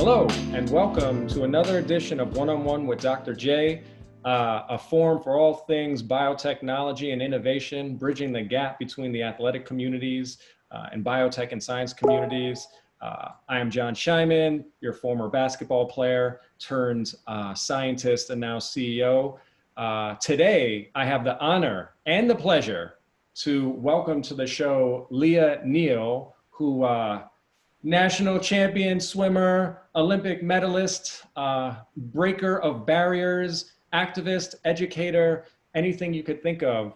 Hello, and welcome to another edition of One-on-One with Dr. J, a forum for all things biotechnology and innovation, bridging the gap between the athletic communities and biotech and science communities. I am Jon Scheiman, your former basketball player turned scientist and now CEO. Today, I have the honor and the pleasure to welcome to the show Lia Neal, who national champion swimmer, Olympic medalist, breaker of barriers, activist, educator, anything you could think of.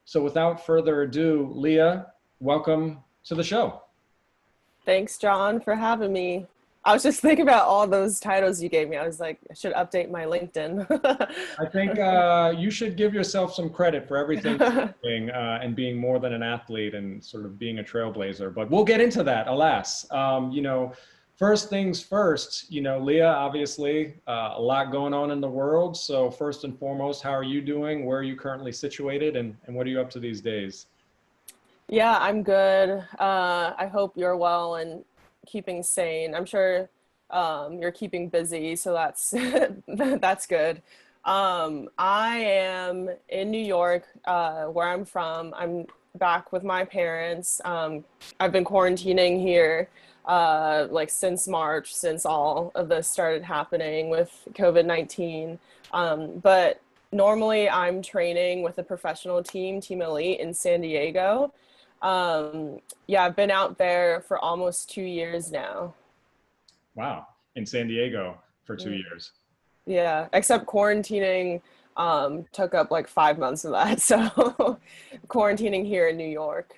So without further ado, Lia, welcome to the show. Thanks, John, for having me. I was just thinking about all those titles you gave me. I was like, I should update my LinkedIn. I think you should give yourself some credit for everything you're doing and being more than an athlete and sort of being a trailblazer. But we'll get into that, alas. First things first, Lia, obviously, a lot going on in the world. So first and foremost, how are you doing? Where are you currently situated? And what are you up to these days? Yeah, I'm good. I hope you're well and keeping sane. I'm sure you're keeping busy, so that's that's good. I am in New York, where I'm from. I'm back with my parents. I've been quarantining here like since March, since all of this started happening with COVID-19. But normally I'm training with a professional team, Team Elite in San Diego. Yeah, I've been out there for almost 2 years now. Wow, in San Diego for 2 years. Yeah, except quarantining took up like 5 months of that. So quarantining here in New York.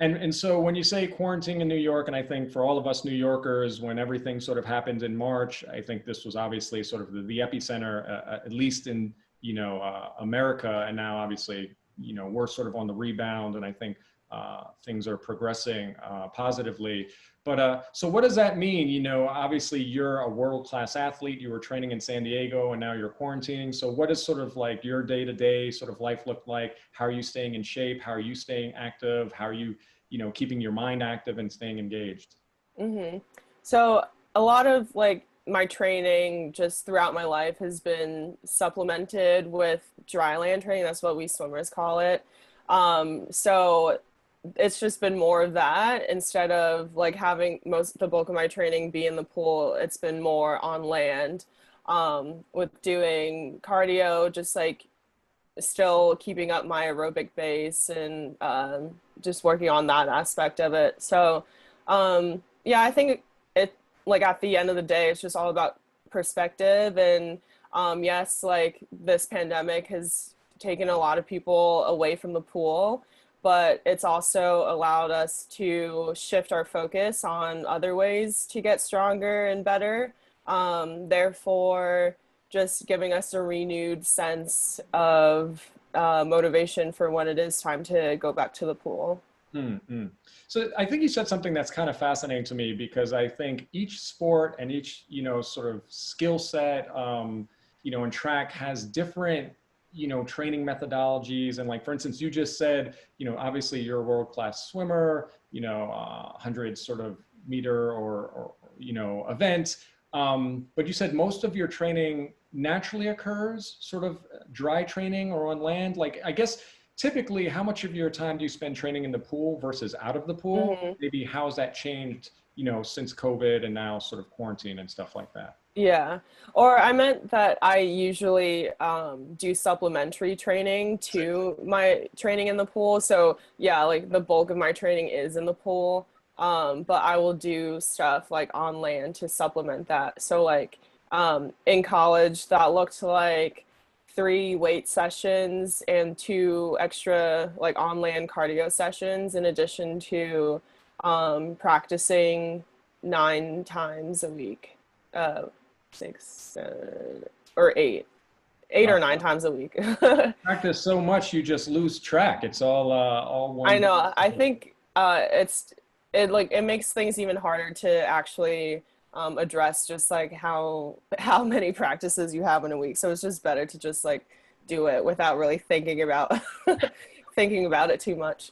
And so when you say quarantine in New York, and I think for all of us New Yorkers, when everything sort of happened in March, I think this was obviously sort of the epicenter, at least in, America. And now obviously, we're sort of on the rebound, and I think things are progressing positively. But so what does that mean? Obviously you're a world-class athlete, you were training in San Diego and now you're quarantining. So what does sort of like your day-to-day sort of life look like? How are you staying in shape? How are you staying active? How are you, keeping your mind active and staying engaged? Mm-hmm. So a lot of like my training just throughout my life has been supplemented with dry land training. That's what we swimmers call it. So it's just been more of that instead of like having the bulk of my training be in the pool. It's been more on land, with doing cardio, just like still keeping up my aerobic base and just working on that aspect of it. So yeah, I think it like at the end of the day, it's just all about perspective. And yes, like this pandemic has taken a lot of people away from the pool, but it's also allowed us to shift our focus on other ways to get stronger and better. Therefore, just giving us a renewed sense of motivation for when it is time to go back to the pool. Mm-hmm. So I think you said something that's kind of fascinating to me, because I think each sport and each, sort of skill set, in track has different training methodologies. And like, for instance, you just said, obviously you're a world-class swimmer, 100 sort of meter or event. But you said most of your training naturally occurs sort of dry training or on land. Like, I guess, typically how much of your time do you spend training in the pool versus out of the pool? Mm-hmm. Maybe how's that changed, since COVID and now sort of quarantine and stuff like that? Yeah, or I meant that I usually do supplementary training to my training in the pool. So yeah, like the bulk of my training is in the pool, but I will do stuff like on land to supplement that. So like in college, that looked like 3 weight sessions and 2 extra like on land cardio sessions, in addition to practicing 9 times a week. 6 or 8 or 9 times a week. Practice so much you just lose track. It's all one. I know. I think it makes things even harder to actually address just like how many practices you have in a week. So it's just better to just like do it without really thinking about thinking about it too much.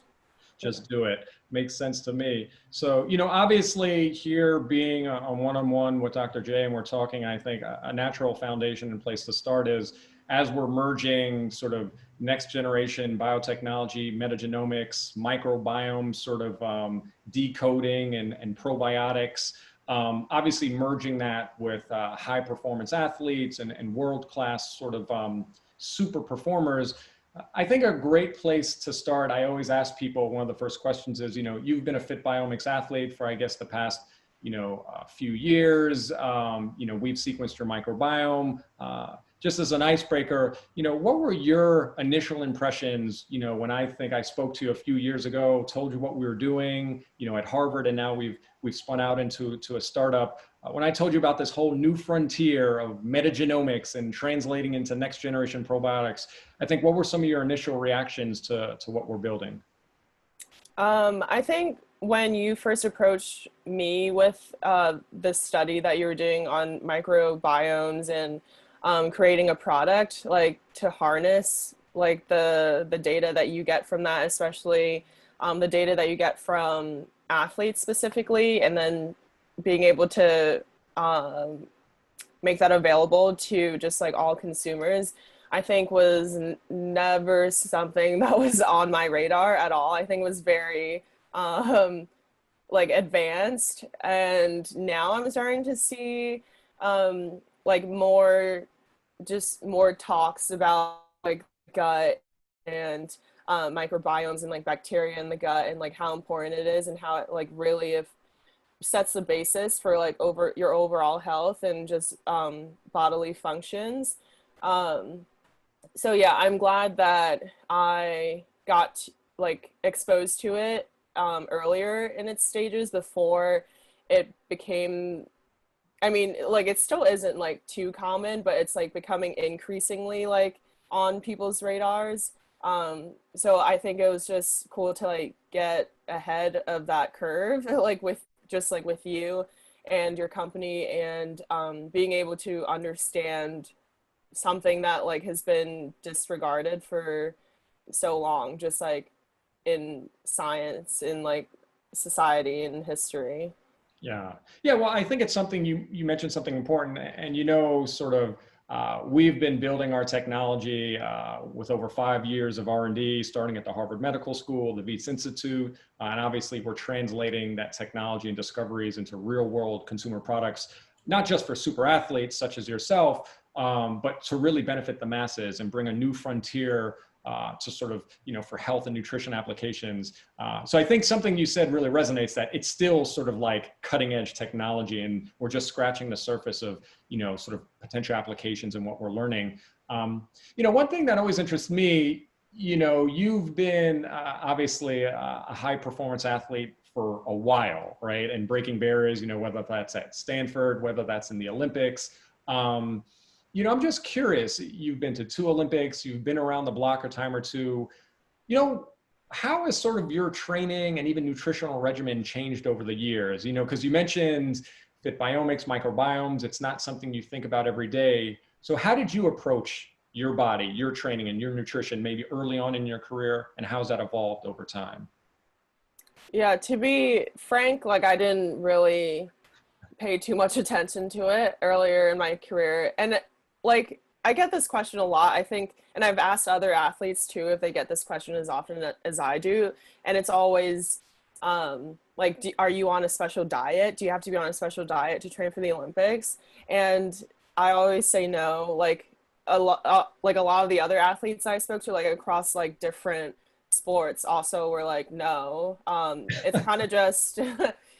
Just do it. makes sense to me. So, obviously here being a one-on-one with Dr. J and we're talking, I think a natural foundation and place to start is as we're merging sort of next generation biotechnology, metagenomics, microbiome sort of decoding and probiotics, obviously merging that with high performance athletes and world-class sort of super performers. I think a great place to start, I always ask people, one of the first questions is, you've been a Fitbiomics athlete for, I guess, the past, a few years. We've sequenced your microbiome. Just as an icebreaker, what were your initial impressions, when I think I spoke to you a few years ago, told you what we were doing, at Harvard, and now we've spun out into a startup. When I told you about this whole new frontier of metagenomics and translating into next generation probiotics, I think what were some of your initial reactions to what we're building? I think when you first approached me with the study that you were doing on microbiomes and creating a product like to harness like the data that you get from that, especially the data that you get from athletes specifically, and then being able to make that available to just like all consumers, I think was never something that was on my radar at all. I think it was very like advanced, and now I'm starting to see like more talks about like gut and microbiomes and like bacteria in the gut and like how important it is and how it like really sets the basis for like your overall health and just bodily functions. So yeah, I'm glad that I got like exposed to it earlier in its stages before it became, I mean, like it still isn't like too common, but it's like becoming increasingly like on people's radars. So I think it was just cool to like get ahead of that curve, like with you and your company, and being able to understand something that like has been disregarded for so long, just like in science, in like society and history. Yeah. Yeah. Well, I think it's something you mentioned something important, and sort of we've been building our technology with over 5 years of R&D, starting at the Harvard Medical School, the Viets Institute, and obviously we're translating that technology and discoveries into real world consumer products, not just for super athletes such as yourself, but to really benefit the masses and bring a new frontier to sort of, for health and nutrition applications. So I think something you said really resonates, that it's still sort of like cutting edge technology and we're just scratching the surface of, sort of potential applications and what we're learning. One thing that always interests me, you've been obviously a high performance athlete for a while, right? And breaking barriers, whether that's at Stanford, whether that's in the Olympics. I'm just curious, you've been to 2 Olympics, you've been around the block a time or two, how has sort of your training and even nutritional regimen changed over the years? Because you mentioned Fitbiomics, microbiomes, it's not something you think about every day. So how did you approach your body, your training and your nutrition maybe early on in your career, and how's that evolved over time? Yeah, to be frank, like I didn't really pay too much attention to it earlier in my career. And like I get this question a lot, I think, and I've asked other athletes too if they get this question as often as I do, and it's always like, are you on a special diet? Do you have to be on a special diet to train for the Olympics? And I always say no. Like like a lot of the other athletes I spoke to, like across like different sports, also were like, no. It's kind of just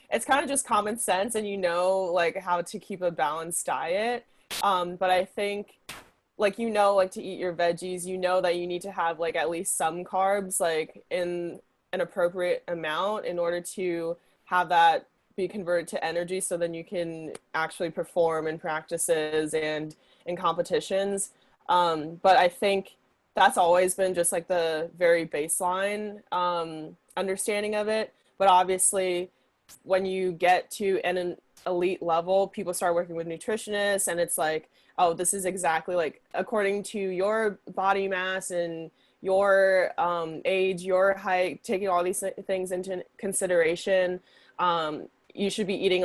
it's kind of just common sense, and like how to keep a balanced diet. But I think like like to eat your veggies, that you need to have like at least some carbs like in an appropriate amount in order to have that be converted to energy, so then you can actually perform in practices and in competitions. But I think that's always been just like the very baseline understanding of it. But obviously when you get to an elite level, people start working with nutritionists, and it's like, oh, this is exactly like according to your body mass and your age, your height, taking all these things into consideration, you should be eating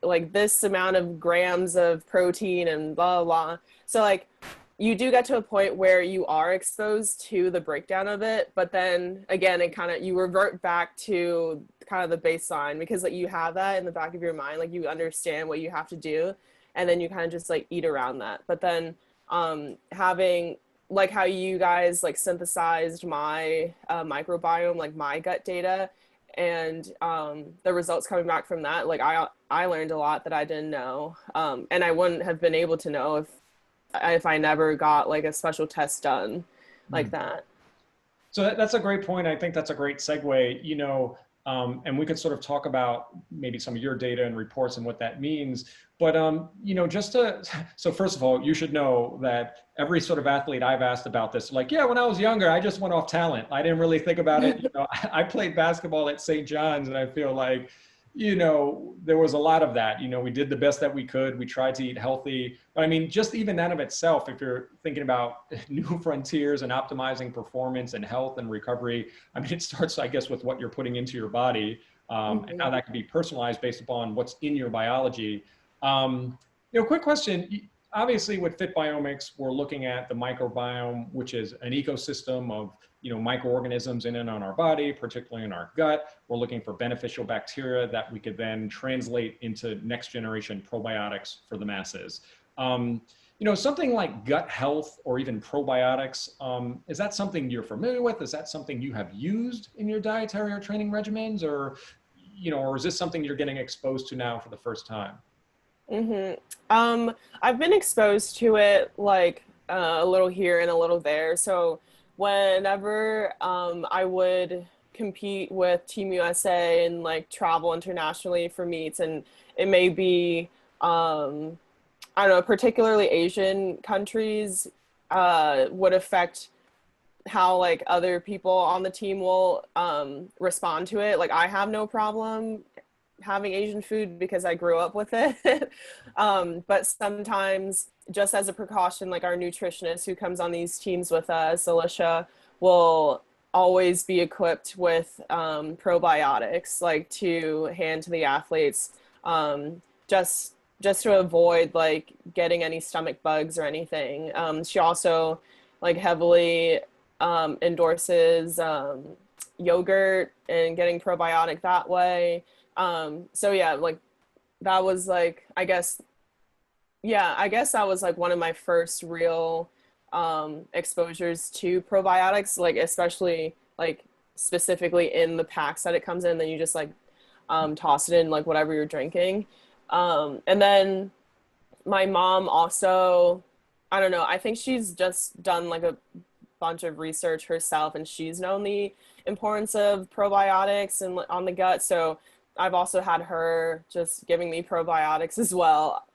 like this amount of grams of protein and blah blah. So like you do get to a point where you are exposed to the breakdown of it, but then again, it kind of, you revert back to kind of the baseline because like you have that in the back of your mind, like you understand what you have to do, and then you kind of just like eat around that. But then having like how you guys like synthesized my microbiome, like my gut data, and the results coming back from that, like I learned a lot that I didn't know, and I wouldn't have been able to know if I never got like a special test done like that. So that's a great point. I think that's a great segue, you know, and we could sort of talk about maybe some of your data and reports and what that means. But, you know, so first of all, you should know that every sort of athlete I've asked about this, like, yeah, when I was younger, I just went off talent. I didn't really think about it. You know, I played basketball at St. John's, and I feel like, you know, there was a lot of that. You know, we did the best that we could. We tried to eat healthy. But I mean, just even that of itself, if you're thinking about new frontiers and optimizing performance and health and recovery, I mean, it starts, I guess, with what you're putting into your body, and how that can be personalized based upon what's in your biology. You know, quick question. Obviously, with Fitbiomics, we're looking at the microbiome, which is an ecosystem of, you know, microorganisms in and on our body, particularly in our gut. We're looking for beneficial bacteria that we could then translate into next generation probiotics for the masses. You know, something like gut health or even probiotics, is that something you're familiar with? Is that something you have used in your dietary or training regimens, or, you know, or is this something you're getting exposed to now for the first time? I've been exposed to it like a little here and a little there. So whenever I would compete with Team USA and like travel internationally for meets, and it may be I don't know, particularly Asian countries would affect how like other people on the team will respond to it. Like I have no problem having Asian food because I grew up with it. But sometimes, just as a precaution, like our nutritionist who comes on these teams with us, Alicia, will always be equipped with probiotics, like to hand to the athletes, just to avoid like getting any stomach bugs or anything. She also like heavily endorses yogurt and getting probiotic that way. So yeah, like that was like, I guess that was like one of my first real exposures to probiotics, like especially like specifically in the packs that it comes in, then you just like toss it in like whatever you're drinking. And then my mom also, I don't know, I think she's just done like a bunch of research herself, and she's known the importance of probiotics and on the gut. So I've also had her just giving me probiotics as well.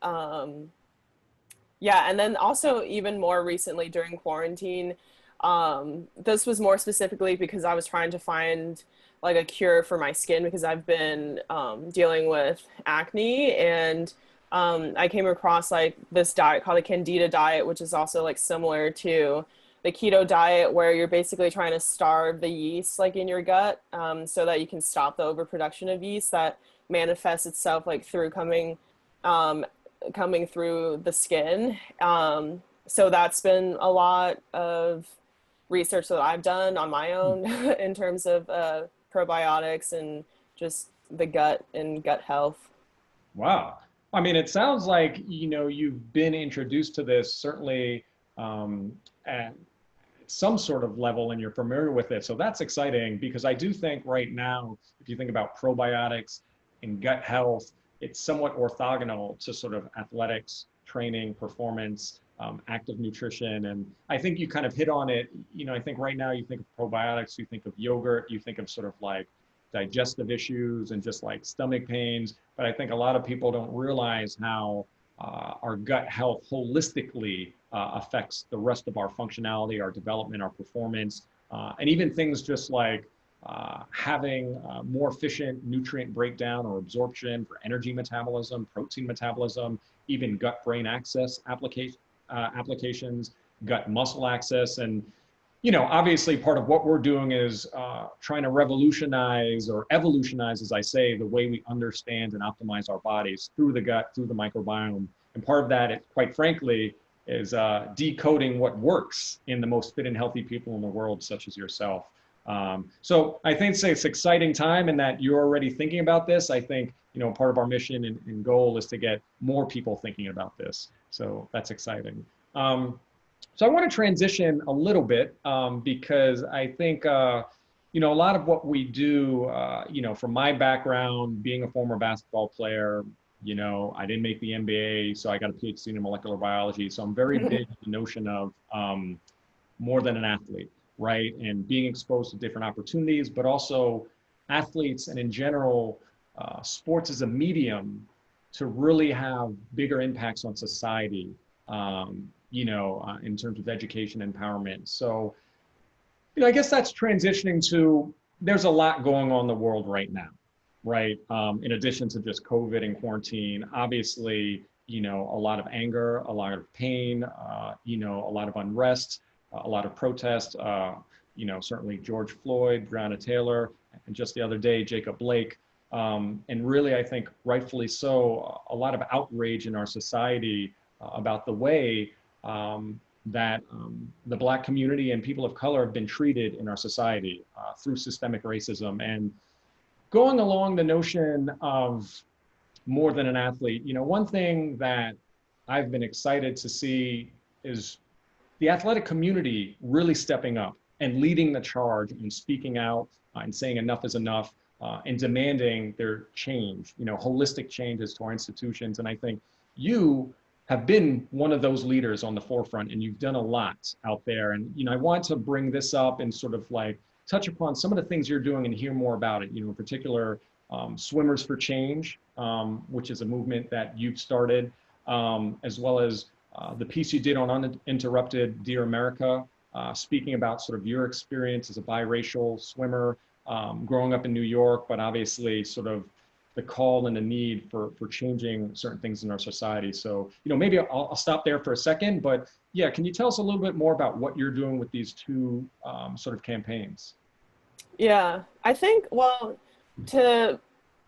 Yeah, and then also even more recently during quarantine, this was more specifically because I was trying to find like a cure for my skin because I've been dealing with acne, and I came across like this diet called the Candida diet, which is also like similar to the keto diet, where you're basically trying to starve the yeast like in your gut, so that you can stop the overproduction of yeast that manifests itself like through coming through the skin. So that's been a lot of research that I've done on my own in terms of probiotics and just the gut and gut health. Wow. I mean, it sounds like, you know, you've been introduced to this certainly at some sort of level and you're familiar with it. So that's exciting, because I do think right now, if you think about probiotics and gut health, it's somewhat orthogonal to sort of athletics, training, performance, active nutrition. And I think you kind of hit on it. You know, I think right now you think of probiotics, you think of yogurt, you think of sort of like digestive issues and just like stomach pains. But I think a lot of people don't realize how our gut health holistically affects the rest of our functionality, our development, our performance, and even things just like having more efficient nutrient breakdown or absorption for energy metabolism, protein metabolism, even gut-brain access applications, gut muscle access. And obviously part of what we're doing is trying to revolutionize or evolutionize, as I say, the way we understand and optimize our bodies through the gut, through the microbiome. And part of that, quite frankly, is decoding what works in the most fit and healthy people in the world, such as yourself. So I think it's an exciting time in that you're already thinking about this. I think, part of our mission and goal is to get more people thinking about this. So that's exciting. So I want to transition a little bit because I think, a lot of what we do, from my background, being a former basketball player, I didn't make the NBA, so I got a PhD in molecular biology. So I'm very big in the notion of more than an athlete, right? And being exposed to different opportunities, but also athletes and in general, sports as a medium to really have bigger impacts on society. In terms of education empowerment. So, I guess that's transitioning to, there's a lot going on in the world right now, right? In addition to just COVID and quarantine, obviously, a lot of anger, a lot of pain, a lot of unrest, a lot of protest, certainly George Floyd, Breonna Taylor, and just the other day, Jacob Blake. And really, I think rightfully so, a lot of outrage in our society about the way that the Black community and people of color have been treated in our society through systemic racism. And going along the notion of more than an athlete, one thing that I've been excited to see is the athletic community really stepping up and leading the charge and speaking out and saying enough is enough and demanding their change, holistic changes to our institutions. And I think you have been one of those leaders on the forefront, and you've done a lot out there. And, I want to bring this up and sort of like touch upon some of the things you're doing and hear more about it, in particular, Swimmers for Change, which is a movement that you've started, as well as the piece you did on Uninterrupted Dear America, speaking about sort of your experience as a biracial swimmer, growing up in New York, but obviously sort of the call and the need for changing certain things in our society. So, maybe I'll stop there for a second, but yeah, can you tell us a little bit more about what you're doing with these two sort of campaigns? Yeah, I think, well, to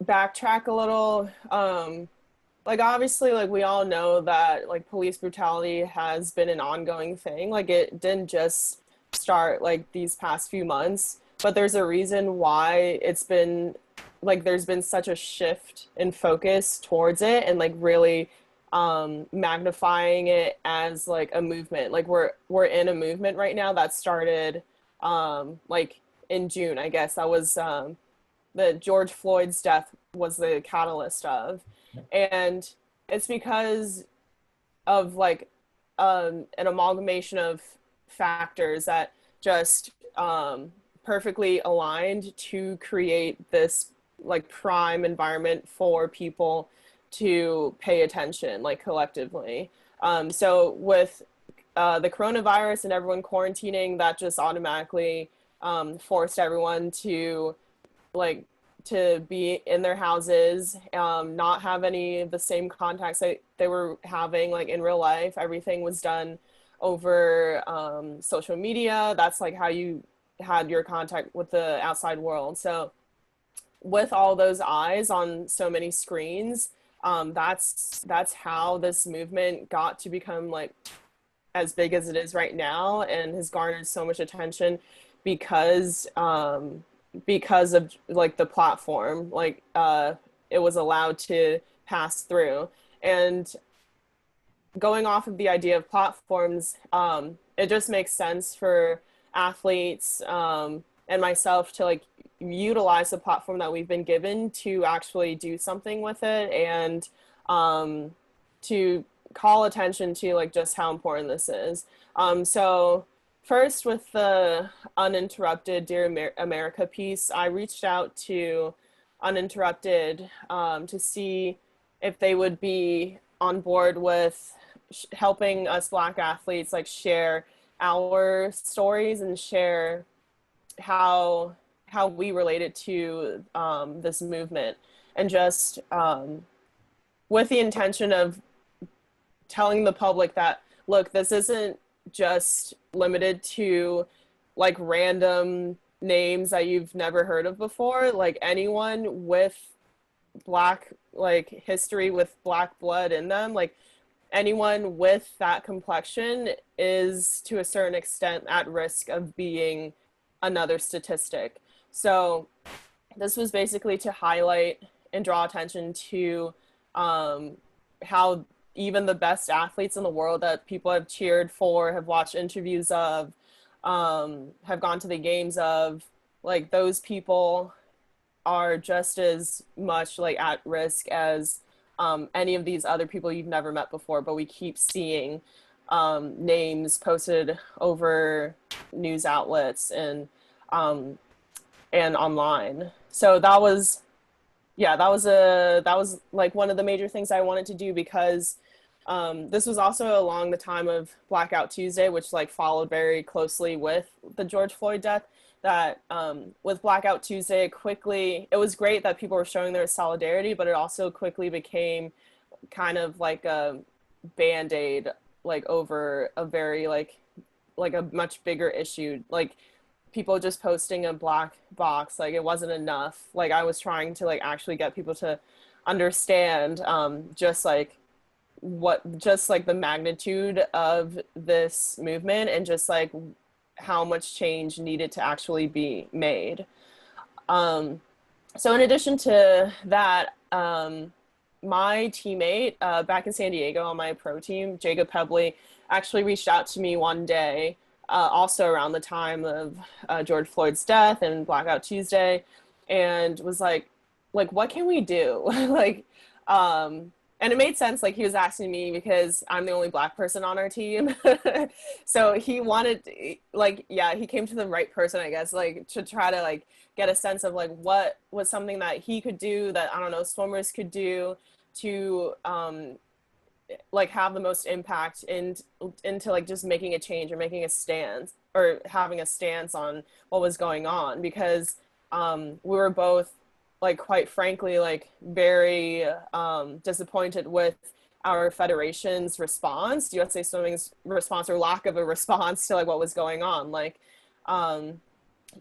backtrack a little, obviously, we all know that police brutality has been an ongoing thing. It didn't just start these past few months, but there's a reason why it's been there's been such a shift in focus towards it and really magnifying it as a movement. We're in a movement right now that started in June, I guess. That was the George Floyd's death was the catalyst of. And it's because of an amalgamation of factors that just perfectly aligned to create this prime environment for people to pay attention collectively. So with the coronavirus and everyone quarantining, that just automatically forced everyone to be in their houses, not have any of the same contacts that they were having in real life. Everything was done over social media. That's how you had your contact with the outside world. So with all those eyes on so many screens, that's how this movement got to become as big as it is right now and has garnered so much attention because of the platform it was allowed to pass through. And going off of the idea of platforms, it just makes sense for athletes and myself to utilize the platform that we've been given to actually do something with it and to call attention to just how important this is. So first, with the Uninterrupted Dear America piece, I reached out to Uninterrupted to see if they would be on board with helping us Black athletes share our stories and share how we related to this movement, and just with the intention of telling the public that, look, this isn't just limited to like random names that you've never heard of before. Like anyone with black like history with black blood in them, like anyone with that complexion is to a certain extent at risk of being another statistic. So this was basically to highlight and draw attention to how even the best athletes in the world that people have cheered for, have watched interviews of, have gone to the games of, like those people are just as much like at risk as any of these other people you've never met before, but we keep seeing names posted over news outlets and online. So that was, yeah, that was like one of the major things I wanted to do, because this was also along the time of Blackout Tuesday, which like followed very closely with the George Floyd death. That with Blackout Tuesday, it was great that people were showing their solidarity, but it also quickly became kind of like a band-aid like over a very like a much bigger issue. Like people just posting a black box, like it wasn't enough. Like I was trying to like actually get people to understand just like the magnitude of this movement, and just like how much change needed to actually be made. So in addition to that, my teammate back in San Diego on my pro team, Jacob Pebley, actually reached out to me one day, also around the time of George Floyd's death and Blackout Tuesday, and was like, what can we do? like, and it made sense. Like he was asking me because I'm the only black person on our team. So he wanted, like, yeah, he came to the right person, I guess, like to try to like get a sense of like what was something that he could do that, I don't know, swimmers could do to like have the most impact into like just making a change or making a stance or having a stance on what was going on. Because we were both like, quite frankly, like very disappointed with our federation's response, USA Swimming's response or lack of a response to like what was going on. Like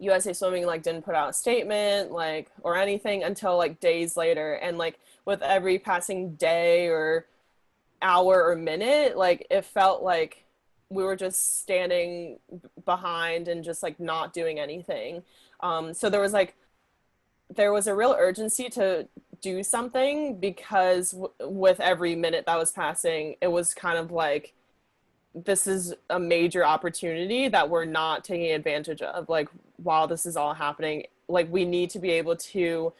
USA Swimming like didn't put out a statement like or anything until like days later, and like with every passing day or hour or minute, like it felt like we were just standing behind and just like not doing anything. So there was a real urgency to do something, because with every minute that was passing, it was kind of like, this is a major opportunity that we're not taking advantage of. Like while this is all happening, like we need to be able to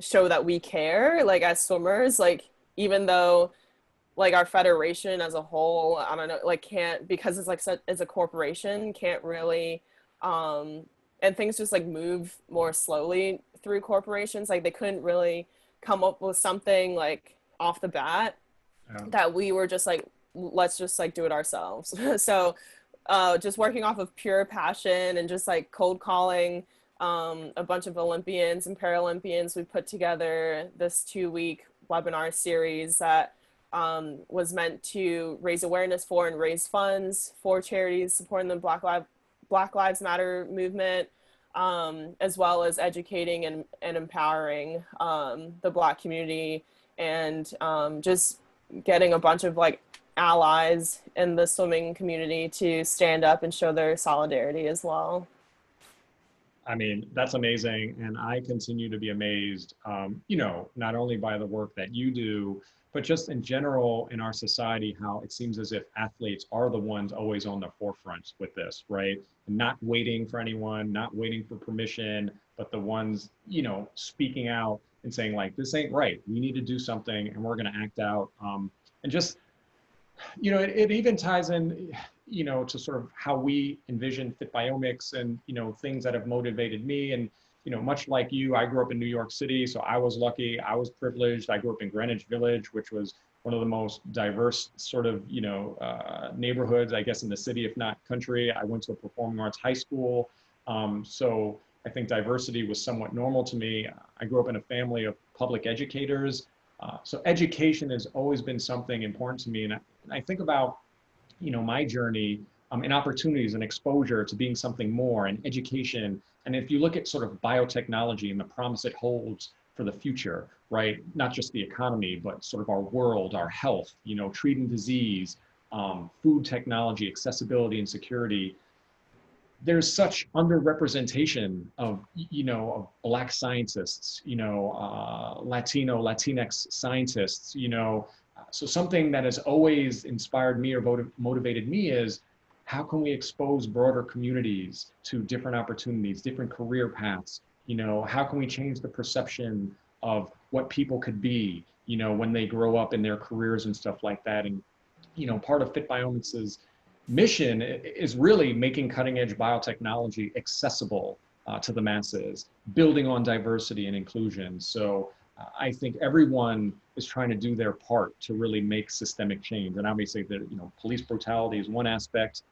show that we care, like as swimmers, like even though like our federation as a whole, I don't know, like can't, because it's like it's a corporation, can't really and things just like move more slowly through corporations. Like they couldn't really come up with something like off the bat that we were just like, let's just like do it ourselves. So just working off of pure passion and just like cold calling a bunch of Olympians and Paralympians, we put together this 2-week webinar series that was meant to raise awareness for and raise funds for charities supporting the Black Lives Matter movement, as well as educating and empowering the Black community, and just getting a bunch of like allies in the swimming community to stand up and show their solidarity as well. I mean, that's amazing. And I continue to be amazed, you know, not only by the work that you do, but just in general in our society, how it seems as if athletes are the ones always on the forefront with this, right? Not waiting for anyone, not waiting for permission, but the ones, you know, speaking out and saying like, this ain't right. We need to do something and we're going to act out. And just, you know, it even ties in, you know, to sort of how we envision Fitbiomics and, you know, things that have motivated me. And, you know, much like you, I grew up in New York City, so I was lucky, I was privileged. I grew up in Greenwich Village, which was one of the most diverse sort of, you know, neighborhoods, I guess, in the city, if not country. I went to a performing arts high school. So I think diversity was somewhat normal to me. I grew up in a family of public educators. So education has always been something important to me. And I think about, you know, my journey and opportunities and exposure to being something more and education. And if you look at sort of biotechnology and the promise it holds for the future, right? Not just the economy, but sort of our world, our health, treating disease, food technology, accessibility and security. There's such underrepresentation of, of Black scientists, Latino, Latinx scientists, so something that has always inspired me or motivated me is how can we expose broader communities to different opportunities, different career paths? How can we change the perception of what people could be, when they grow up in their careers and stuff like that? And, part of Fitbiomics' mission is really making cutting edge biotechnology accessible to the masses, building on diversity and inclusion. So I think everyone is trying to do their part to really make systemic change. And obviously, police brutality is one aspect,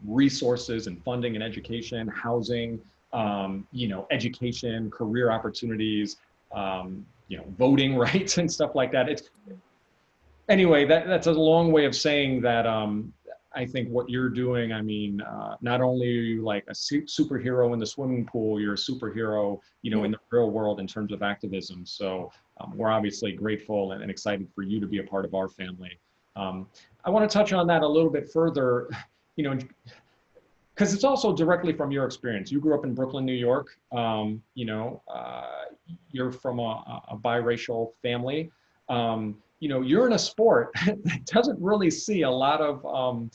resources and funding and education, housing, education, career opportunities, voting rights and stuff like that. Anyway, that's a long way of saying that I think what you're doing, not only are you like a superhero in the swimming pool, you're a superhero, in the real world in terms of activism. So we're obviously grateful and excited for you to be a part of our family. I want to touch on that a little bit further, because it's also directly from your experience. You grew up in Brooklyn, New York. You're from a biracial family. You're in a sport that doesn't really see a lot of,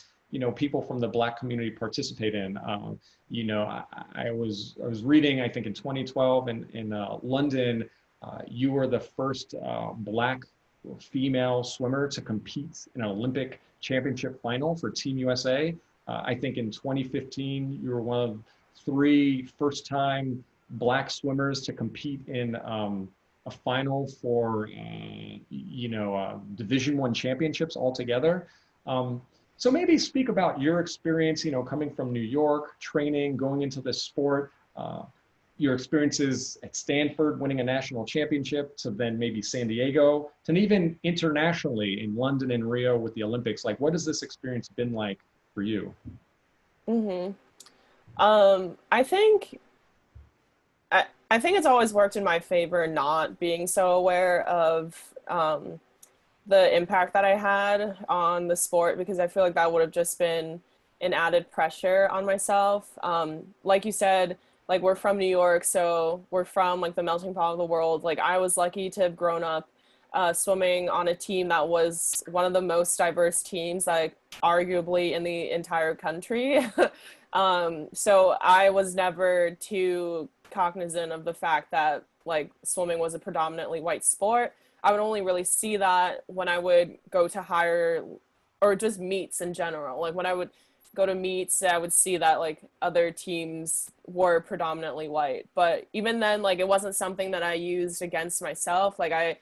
people from the Black community participate in. I was reading, I think in 2012 in London, you were the first Black female swimmer to compete in an Olympic championship final for Team USA. I think in 2015, you were one of 3 first-time Black swimmers to compete in a final for, Division I championships altogether. So maybe speak about your experience, coming from New York, training, going into this sport, your experiences at Stanford, winning a national championship, to then maybe San Diego, to even internationally in London and Rio with the Olympics. Like, what has this experience been like for you? I think I think it's always worked in my favor not being so aware of the impact that I had on the sport, because I feel like that would have just been an added pressure on myself. Like you said, like we're from New York, so we're from like the melting pot of the world. Like I was lucky to have grown up swimming on a team that was one of the most diverse teams, like arguably in the entire country. So I was never too cognizant of the fact that like swimming was a predominantly white sport. I would only really see that when I would go to higher or just meets in general. Like when I would go to meets, I would see that like other teams were predominantly white. But even then, like it wasn't something that I used against myself. It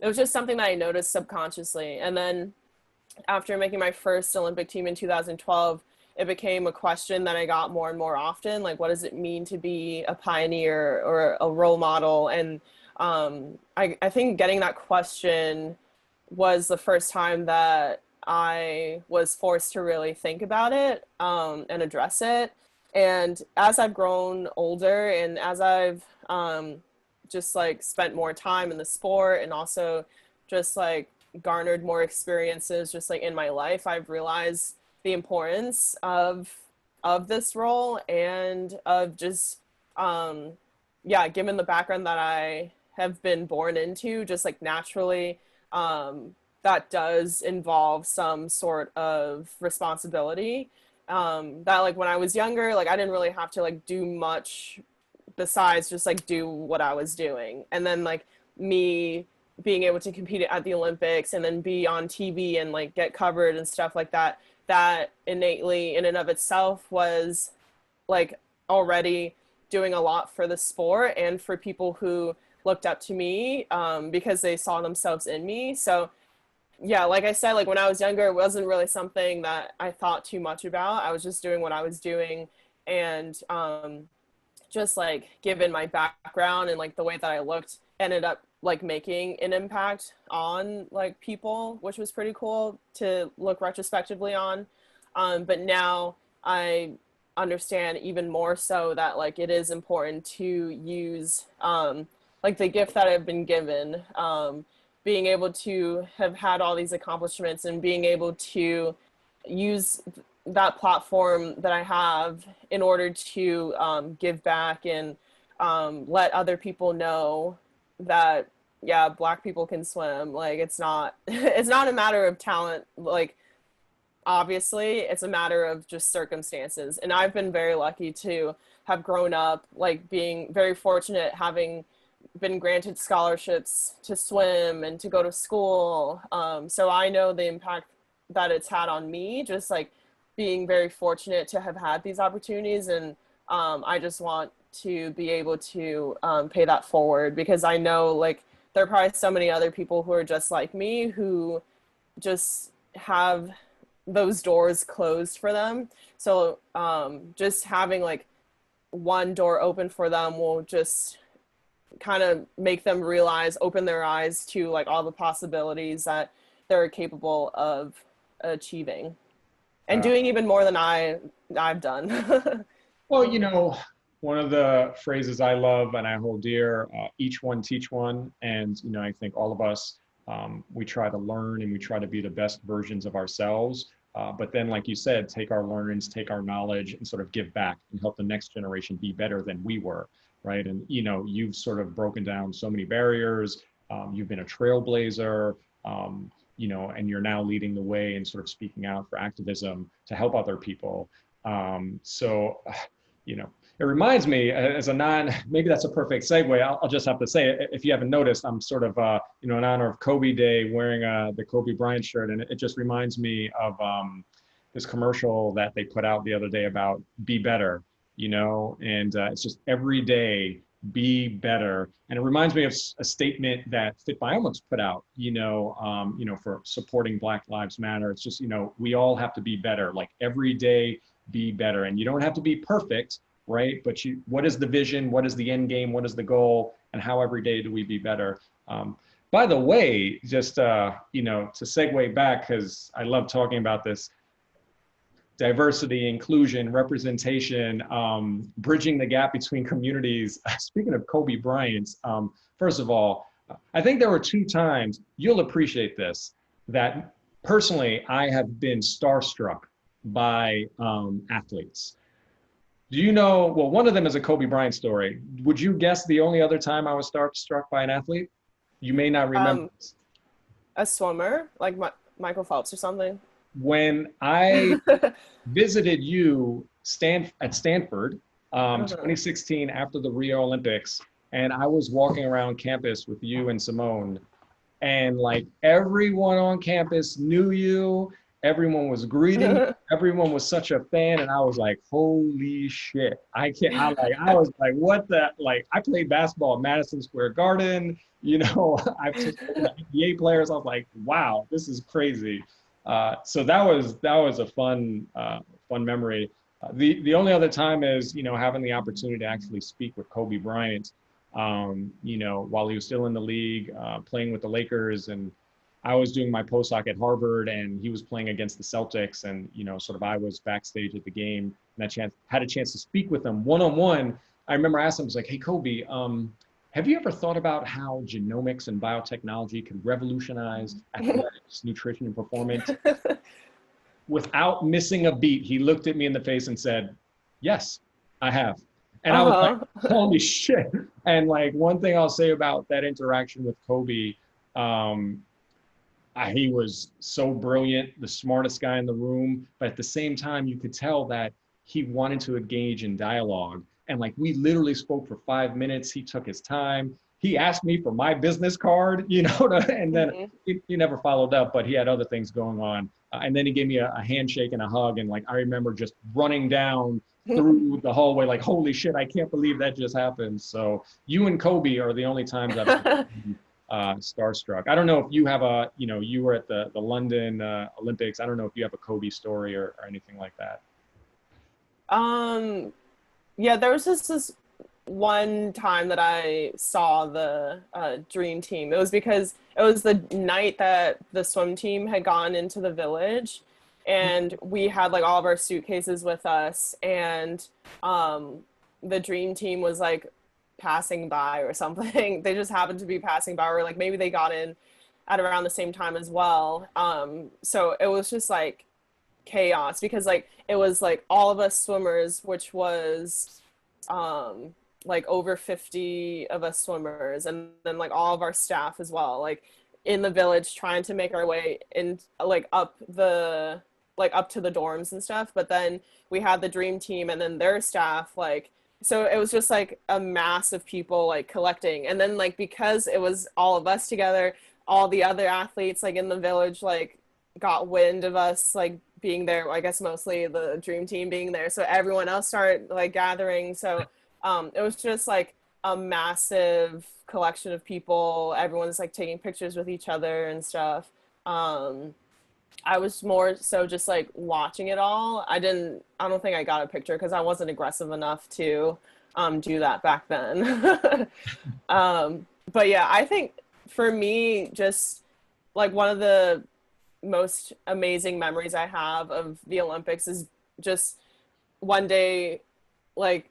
was just something that I noticed subconsciously. And then after making my first Olympic team in 2012, it became a question that I got more and more often. Like, what does it mean to be a pioneer or a role model? And I think getting that question was the first time that I was forced to really think about it and address it. And as I've grown older and as I've just like spent more time in the sport and also just like garnered more experiences just like in my life, I've realized the importance of this role and of just given the background that I have been born into, just like naturally that does involve some sort of responsibility that like when I was younger, like I didn't really have to like do much besides just like do what I was doing. And then like me being able to compete at the Olympics and then be on TV and like get covered and stuff like that, that innately in and of itself was like already doing a lot for the sport and for people who looked up to me because they saw themselves in me. So yeah, like I said, like when I was younger, it wasn't really something that I thought too much about. I was just doing what I was doing. And just like given my background and like the way that I looked, ended up like making an impact on like people, which was pretty cool to look retrospectively on. But now I understand even more so that like it is important to use like the gift that I've been given, being able to have had all these accomplishments and being able to use that platform that I have in order to give back and let other people know that yeah, Black people can swim. Like it's not it's not a matter of talent. Like obviously it's a matter of just circumstances, and I've been very lucky to have grown up like being very fortunate, having been granted scholarships to swim and to go to school. So I know the impact that it's had on me, just like being very fortunate to have had these opportunities. And I just want to be able to pay that forward, because I know like there are probably so many other people who are just like me who just have those doors closed for them. So just having like one door open for them will just kind of make them realize, open their eyes to like all the possibilities that they're capable of achieving and doing even more than I've done. Well, you know, one of the phrases I love and I hold dear, each one teach one. And, you know, I think all of us, we try to learn and we try to be the best versions of ourselves. But then, like you said, take our learnings, take our knowledge and sort of give back and help the next generation be better than we were, right? And, you know, you've sort of broken down so many barriers. You've been a trailblazer, you know, and you're now leading the way and sort of speaking out for activism to help other people. So, you know, it reminds me as maybe that's a perfect segue. I'll just have to say, if you haven't noticed, I'm sort of, you know, in honor of Kobe Day wearing the Kobe Bryant shirt. And it just reminds me of this commercial that they put out the other day about be better, you know, and it's just every day, be better. And it reminds me of a statement that Fitbiomics put out, you know, for supporting Black Lives Matter. It's just, you know, we all have to be better, like every day, be better. And you don't have to be perfect, right? But what is the vision? What is the end game? What is the goal? And how every day do we be better? By the way, just, you know, to segue back, because I love talking about this, diversity, inclusion, representation, bridging the gap between communities. Speaking of Kobe Bryant, first of all, I think there were 2 times, you'll appreciate this, that personally I have been starstruck by athletes. Do you know, well, one of them is a Kobe Bryant story. Would you guess the only other time I was starstruck by an athlete? You may not remember. A swimmer, like Michael Phelps or something. When I visited you at Stanford, 2016 after the Rio Olympics, and I was walking around campus with you and Simone, and like everyone on campus knew you, everyone was greeting you, everyone was such a fan, and I was like, holy shit, I was like, what the, like, I played basketball at Madison Square Garden, you know, I've just NBA players, I was like, wow, this is crazy. So that was a fun memory. The only other time is, you know, having the opportunity to actually speak with Kobe Bryant, you know, while he was still in the league, playing with the Lakers, and I was doing my postdoc at Harvard, and he was playing against the Celtics, and you know, sort of I was backstage at the game, and had a chance to speak with him one-on-one. I remember asking him, I was like, hey Kobe, have you ever thought about how genomics and biotechnology can revolutionize athletics, nutrition, and performance? Without missing a beat, he looked at me in the face and said, yes, I have. And I was like, holy shit. And like, one thing I'll say about that interaction with Kobe, he was so brilliant, the smartest guy in the room, but at the same time, you could tell that he wanted to engage in dialogue. And like, we literally spoke for 5 minutes. He took his time. He asked me for my business card, you know, and then he never followed up, but he had other things going on. And then he gave me a handshake and a hug. And like, I remember just running down through the hallway, like, holy shit, I can't believe that just happened. So you and Kobe are the only times I've been starstruck. I don't know if you have you know, you were at the London Olympics. I don't know if you have a Kobe story or anything like that. Yeah, there was just this one time that I saw the dream team. It was because it was the night that the swim team had gone into the village, and we had like all of our suitcases with us, and the dream team was like passing by or something. They just happened to be passing by, or like maybe they got in at around the same time as well. So it was just like chaos, because like it was like all of us swimmers, which was like over 50 of us swimmers, and then like all of our staff as well, like in the village trying to make our way in, like up to the dorms and stuff. But then we had the dream team and then their staff, like, so it was just like a mass of people like collecting. And then like because it was all of us together, all the other athletes like in the village like got wind of us like being there, I guess mostly the dream team being there, so everyone else started like gathering. So it was just like a massive collection of people. Everyone's like taking pictures with each other and stuff. I was more so just like watching it all. I don't think I got a picture because I wasn't aggressive enough to do that back then. But yeah, I think for me, just like one of the most amazing memories I have of the Olympics is just one day, like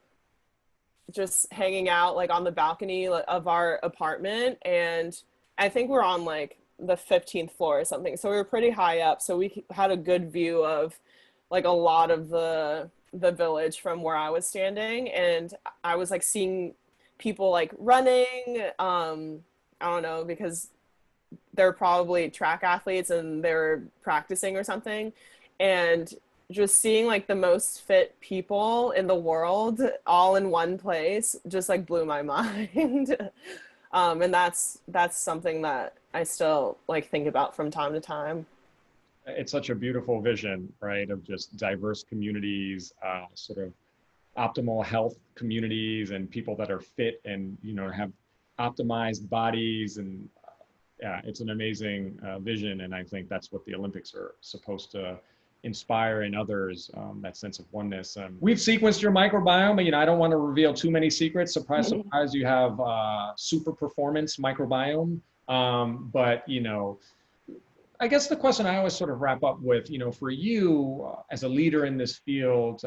just hanging out like on the balcony of our apartment, and I think we're on like the 15th floor or something, so we were pretty high up, so we had a good view of like a lot of the village from where I was standing. And I was like seeing people like running, I don't know, because they're probably track athletes and they're practicing or something, and just seeing like the most fit people in the world all in one place just like blew my mind. And that's something that I still like think about from time to time. It's such a beautiful vision, right, of just diverse communities, sort of optimal health communities, and people that are fit and have optimized bodies. And yeah, it's an amazing vision, and I think that's what the Olympics are supposed to inspire in others, that sense of oneness. We've sequenced your microbiome. I don't want to reveal too many secrets. Surprise, surprise, you have super performance microbiome. But I guess the question I always sort of wrap up with, for you as a leader in this field,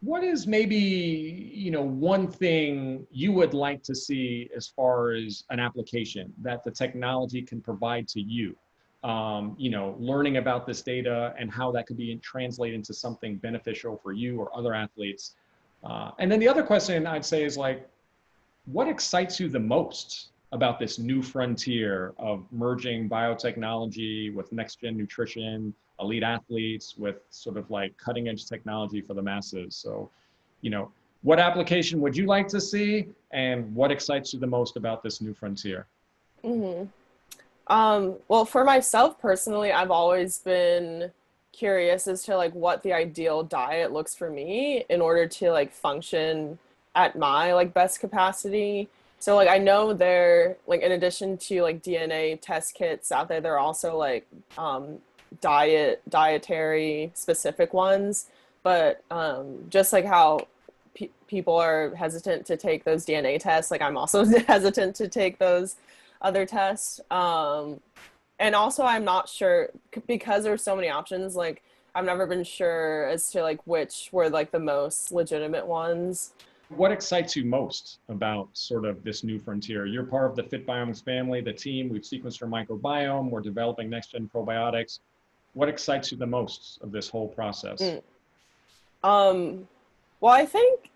what is maybe, one thing you would like to see as far as an application that the technology can provide to you? Learning about this data and how that could be translated into something beneficial for you or other athletes. And then the other question I'd say is like, what excites you the most about this new frontier of merging biotechnology with next-gen nutrition, elite athletes with sort of like cutting edge technology for the masses? So, what application would you like to see, and what excites you the most about this new frontier? Mm-hmm. Well, for myself personally, I've always been curious as to like what the ideal diet looks for me in order to like function at my like best capacity. So like I know there, like in addition to like DNA test kits out there, there are also like dietary specific ones. But just like how people are hesitant to take those DNA tests, like I'm also hesitant to take those other tests. And also I'm not sure, because there's so many options, like I've never been sure as to like which were like the most legitimate ones. What excites you most about sort of this new frontier? You're part of the Fitbiomics family, the team. We've sequenced our microbiome. We're developing next-gen probiotics. What excites you the most of this whole process? Well, I think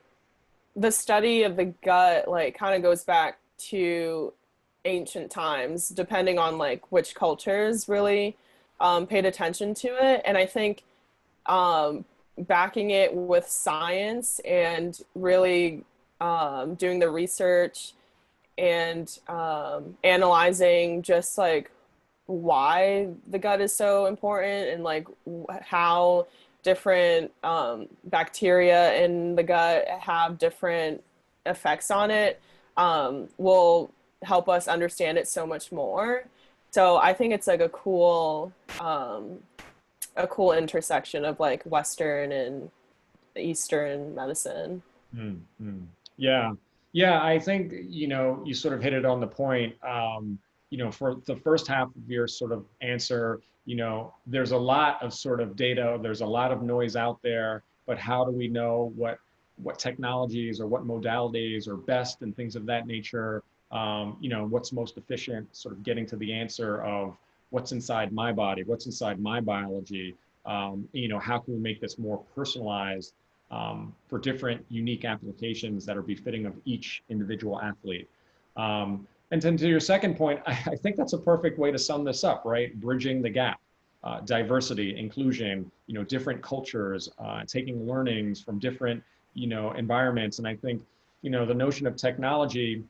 the study of the gut like kind of goes back to ancient times, depending on like which cultures really paid attention to it. And I think backing it with science and really doing the research and analyzing just like why the gut is so important, and like how different bacteria in the gut have different effects on it, will help us understand it so much more. So I think it's like a cool intersection of like Western and Eastern medicine. Mm-hmm. Yeah. Yeah, I think, you sort of hit it on the point. for the first half of your sort of answer, there's a lot of sort of data, there's a lot of noise out there, but how do we know what technologies or what modalities are best and things of that nature? What's most efficient, sort of getting to the answer of what's inside my body, what's inside my biology. How can we make this more personalized for different unique applications that are befitting of each individual athlete? And then to your second point, I think that's a perfect way to sum this up, right? Bridging the gap, diversity, inclusion, different cultures, taking learnings from different, environments. And I think, the notion of technology,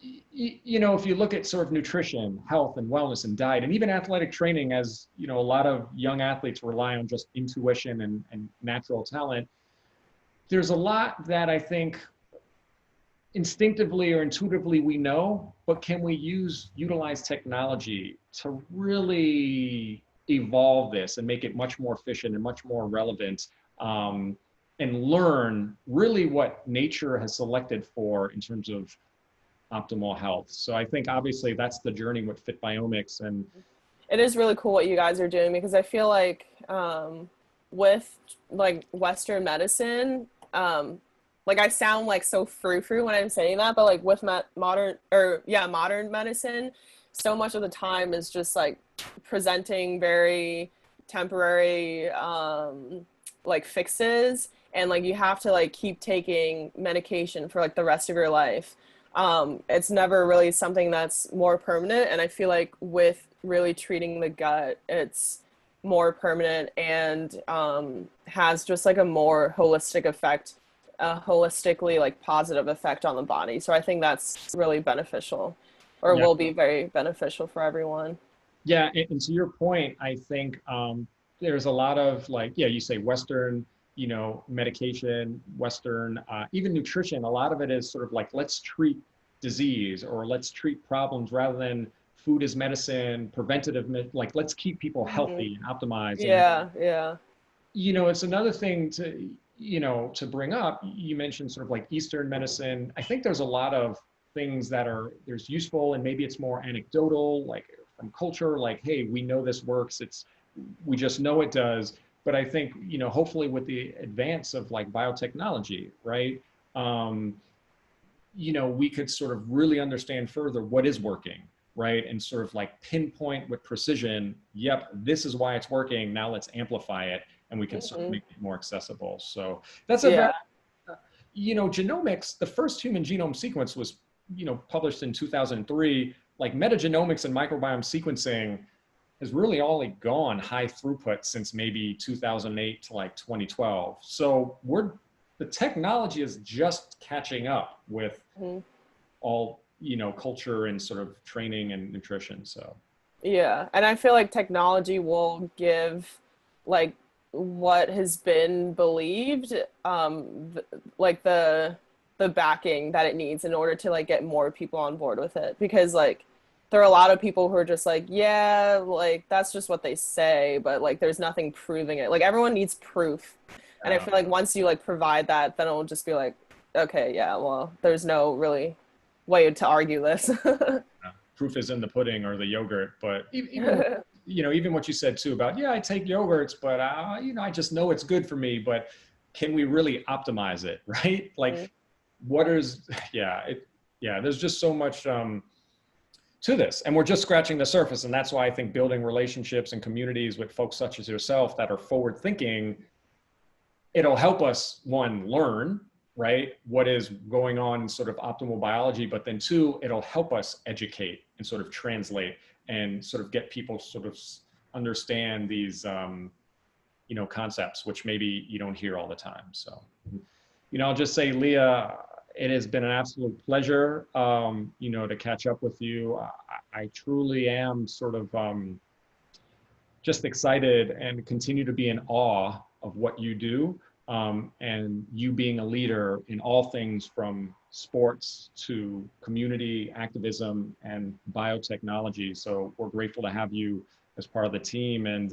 if you look at sort of nutrition, health and wellness and diet, and even athletic training, as, a lot of young athletes rely on just intuition and natural talent, there's a lot that I think instinctively or intuitively we know, but can we utilize technology to really evolve this and make it much more efficient and much more relevant, and learn really what nature has selected for in terms of optimal health. So I think obviously that's the journey with Fitbiomics. And it is really cool what you guys are doing, because I feel like with like Western medicine, like I sound like so frou-frou when I'm saying that, but like with modern medicine, so much of the time is just like presenting very temporary like fixes, and like you have to like keep taking medication for like the rest of your life. It's never really something that's more permanent, and I feel like with really treating the gut, it's more permanent and has just like a more holistic effect, a holistically like positive effect on the body. So I think that's really beneficial, or will be very beneficial for everyone. Yeah, and to your point, I think there's a lot of like, you say Western, medication, Western, even nutrition. A lot of it is sort of like, let's treat disease or let's treat problems rather than food is medicine, preventative, like let's keep people healthy and optimized. Yeah. It's another thing to, to bring up. You mentioned sort of like Eastern medicine. I think there's a lot of things that there's useful, and maybe it's more anecdotal, like from culture, like, hey, we know this works. We just know it does. But I think, hopefully with the advance of like biotechnology, right? We could sort of really understand further what is working, right? And sort of like pinpoint with precision, yep, this is why it's working. Now let's amplify it, and we can sort of make it more accessible. So that's a very, genomics, the first human genome sequence was, published in 2003. Like metagenomics and microbiome sequencing has really only gone high throughput since maybe 2008 to like 2012. So the technology is just catching up with all, culture and sort of training and nutrition. So yeah, and I feel like technology will give like what has been believed, like the backing that it needs in order to like get more people on board with it, because like there are a lot of people who are just like, yeah, like that's just what they say, but like there's nothing proving it. Like everyone needs proof, and I feel like once you like provide that, then it'll just be like, okay, yeah, well, there's no really way to argue this. Proof is in the pudding or the yogurt, but even even what you said too about, I take yogurts, but I just know it's good for me, but can we really optimize it, right? Like there's just so much to this, and we're just scratching the surface. And that's why I think building relationships and communities with folks such as yourself that are forward thinking, it'll help us, one, learn, right, what is going on in sort of optimal biology, but then two, it'll help us educate and sort of translate and sort of get people sort of understand these, concepts, which maybe you don't hear all the time. So, I'll just say, Lia, it has been an absolute pleasure, to catch up with you. I truly am sort of just excited and continue to be in awe of what you do, and you being a leader in all things from sports to community activism and biotechnology. So we're grateful to have you as part of the team, and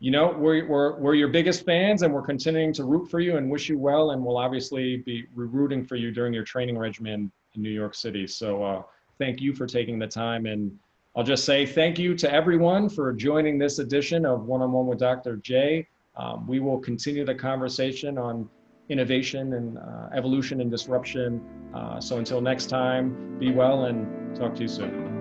we're your biggest fans, and we're continuing to root for you and wish you well, and we'll obviously be rooting for you during your training regimen in New York City. So thank you for taking the time. And I'll just say thank you to everyone for joining this edition of One-on-One with Dr. J. We will continue the conversation on innovation and evolution and disruption. So until next time, be well and talk to you soon.